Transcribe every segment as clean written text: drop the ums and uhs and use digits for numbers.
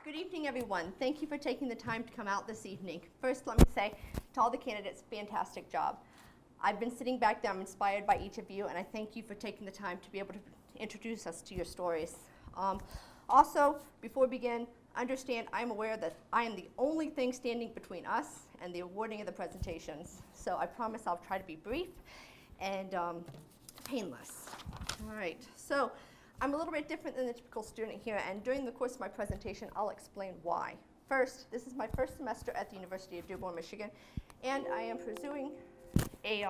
Good evening, everyone. Thank you for taking the time to come out this evening. First, let me say to all the candidates, fantastic job. I've been sitting back there, I'm inspired by each of you, and I thank you for taking the time to be able to introduce us to your stories. Also, before we begin, understand I'm aware that I am the only thing standing between us and the awarding of the presentations. So I promise I'll try to be brief and painless. All right, so I'm a little bit different than the typical student here, and during the course of my presentation, I'll explain why. First, this is my first semester at the University of Dearborn, Michigan, and I am pursuing a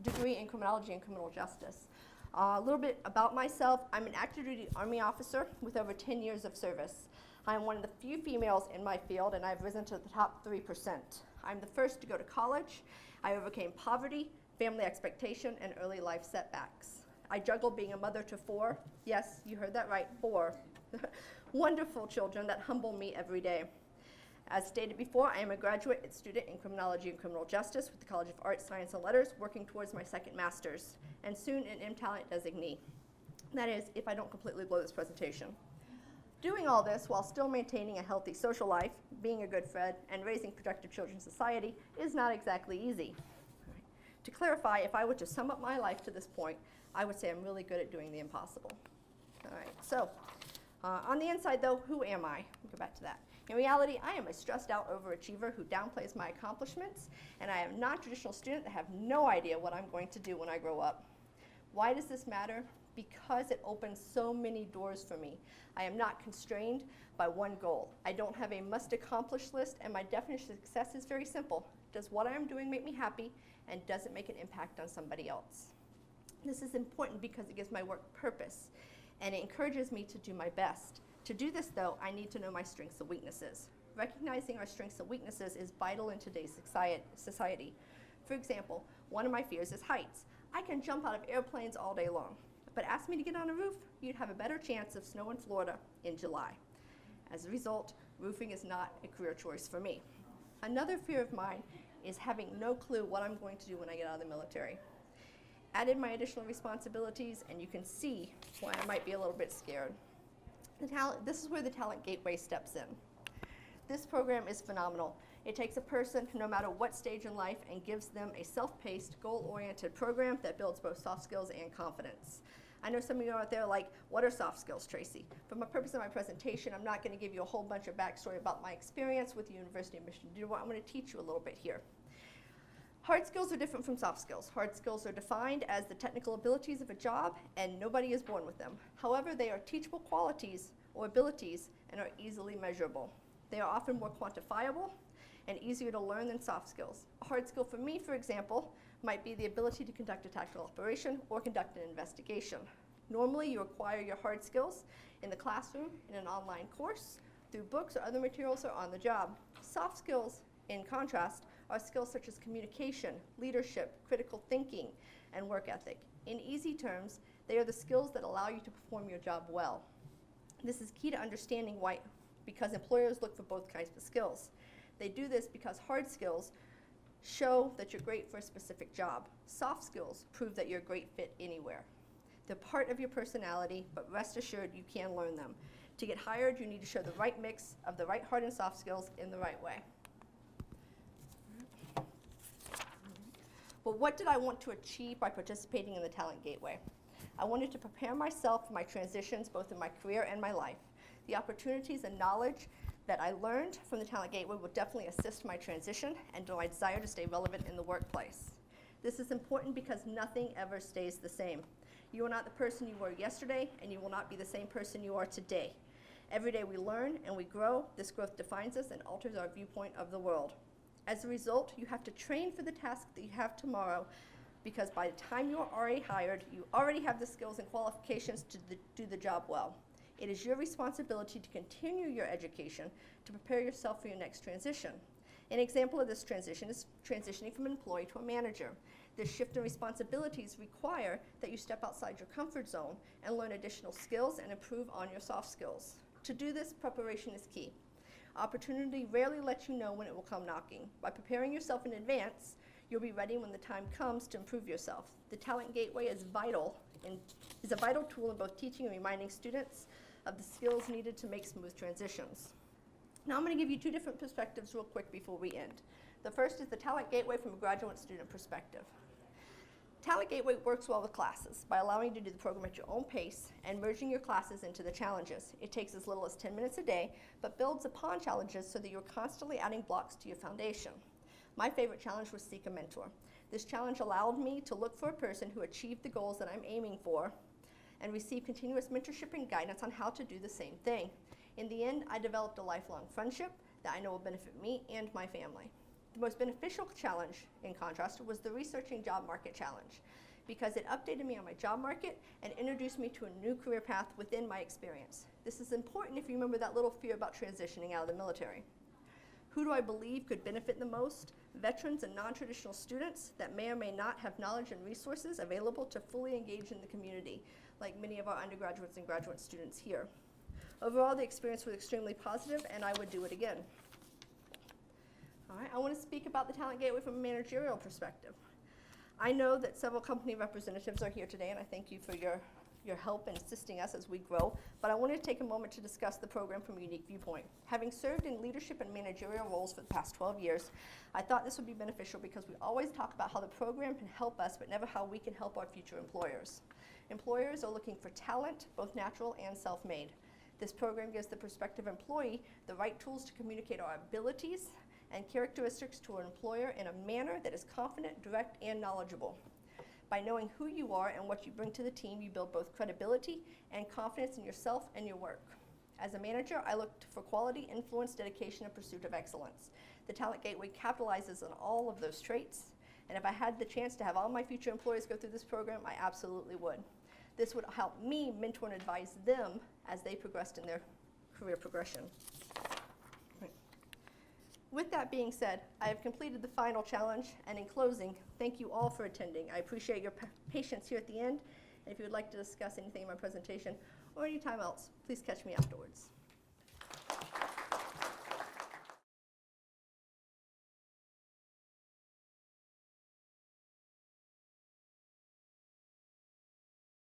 degree in criminology and criminal justice. A little bit about myself. I'm an active duty Army officer with over 10 years of service. I'm one of the few females in my field, and I've risen to the top 3%. I'm the first to go to college. I overcame poverty, family expectation, and early life setbacks. I juggle being a mother to 4, yes, you heard that right, 4, wonderful children that humble me every day. As stated before, I am a graduate student in criminology and criminal justice with the College of Arts, Science, and Letters, working towards my second master's, and soon an M-Talent designee. That is, if I don't completely blow this presentation. Doing all this while still maintaining a healthy social life, being a good friend, and raising productive children in society is not exactly easy. To clarify, if I were to sum up my life to this point, I would say I'm really good at doing the impossible. All right, so on the inside though, who am I? We'll go back to that. In reality, I am a stressed out overachiever who downplays my accomplishments, and I am a non-traditional student that have no idea what I'm going to do when I grow up. Why does this matter? Because it opens so many doors for me. I am not constrained by one goal. I don't have a must-accomplish list, and my definition of success is very simple. Does what I am doing make me happy, and does it make an impact on somebody else? This is important because it gives my work purpose, and it encourages me to do my best. To do this, though, I need to know my strengths and weaknesses. Recognizing our strengths and weaknesses is vital in today's society. For example, one of my fears is heights. I can jump out of airplanes all day long, but ask me to get on a roof, you'd have a better chance of snow in Florida in July. As a result, roofing is not a career choice for me. Another fear of mine is having no clue what I'm going to do when I get out of the military. Add in my additional responsibilities, and you can see why I might be a little bit scared. This is where the Talent Gateway steps in. This program is phenomenal. It takes a person, no matter what stage in life, and gives them a self-paced, goal-oriented program that builds both soft skills and confidence. I know some of you out there are like, what are soft skills, Tracy? For the purpose of my presentation, I'm not going to give you a whole bunch of backstory about my experience with the University of Michigan-Dearborn. I'm going to teach you a little bit here. Hard skills are different from soft skills. Hard skills are defined as the technical abilities of a job, and nobody is born with them. However, they are teachable qualities or abilities and are easily measurable. They are often more quantifiable and easier to learn than soft skills. A hard skill for me, for example, might be the ability to conduct a tactical operation or conduct an investigation. Normally, you acquire your hard skills in the classroom, in an online course, through books or other materials, or on the job. Soft skills, in contrast, are skills such as communication, leadership, critical thinking, and work ethic. In easy terms, they are the skills that allow you to perform your job well. This is key to understanding why, because employers look for both kinds of skills. They do this because hard skills show that you're great for a specific job. Soft skills prove that you're a great fit anywhere. They're part of your personality, but rest assured you can learn them. To get hired, you need to show the right mix of the right hard and soft skills in the right way. But what did I want to achieve by participating in the Talent Gateway? I wanted to prepare myself for my transitions, both in my career and my life. The opportunities and knowledge that I learned from the Talent Gateway will definitely assist my transition and my desire to stay relevant in the workplace. This is important because nothing ever stays the same. You are not the person you were yesterday, and you will not be the same person you are today. Every day we learn and we grow. This growth defines us and alters our viewpoint of the world. As a result, you have to train for the task that you have tomorrow, because by the time you are already hired, you already have the skills and qualifications to do the job well. It is your responsibility to continue your education to prepare yourself for your next transition. An example of this transition is transitioning from an employee to a manager. This shift in responsibilities require that you step outside your comfort zone and learn additional skills and improve on your soft skills. To do this, preparation is key. Opportunity rarely lets you know when it will come knocking. By preparing yourself in advance, you'll be ready when the time comes to improve yourself. The Talent Gateway is a vital tool in both teaching and reminding students of the skills needed to make smooth transitions. Now I'm going to give you two different perspectives real quick before we end. The first is the Talent Gateway from a graduate student perspective. Talent Gateway works well with classes by allowing you to do the program at your own pace and merging your classes into the challenges. It takes as little as 10 minutes a day, but builds upon challenges so that you're constantly adding blocks to your foundation. My favorite challenge was Seek a Mentor. This challenge allowed me to look for a person who achieved the goals that I'm aiming for and receive continuous mentorship and guidance on how to do the same thing. In the end, I developed a lifelong friendship that I know will benefit me and my family. The most beneficial challenge, in contrast, was the Researching Job Market Challenge, because it updated me on my job market and introduced me to a new career path within my experience. This is important if you remember that little fear about transitioning out of the military. Who do I believe could benefit the most? Veterans and non-traditional students that may or may not have knowledge and resources available to fully engage in the community, like many of our undergraduates and graduate students here. Overall, the experience was extremely positive, and I would do it again. All right, I want to speak about the Talent Gateway from a managerial perspective. I know that several company representatives are here today, and I thank you for your help in assisting us as we grow, but I wanted to take a moment to discuss the program from a unique viewpoint. Having served in leadership and managerial roles for the past 12 years, I thought this would be beneficial because we always talk about how the program can help us, but never how we can help our future employers. Employers are looking for talent, both natural and self-made. This program gives the prospective employee the right tools to communicate our abilities and characteristics to an employer in a manner that is confident, direct, and knowledgeable. By knowing who you are and what you bring to the team, you build both credibility and confidence in yourself and your work. As a manager, I looked for quality, influence, dedication, and pursuit of excellence. The Talent Gateway capitalizes on all of those traits, and if I had the chance to have all my future employees go through this program, I absolutely would. This would help me mentor and advise them as they progressed in their career progression. With that being said, I have completed the final challenge, and in closing, thank you all for attending. I appreciate your patience here at the end, and if you would like to discuss anything in my presentation or any time else, please catch me afterwards.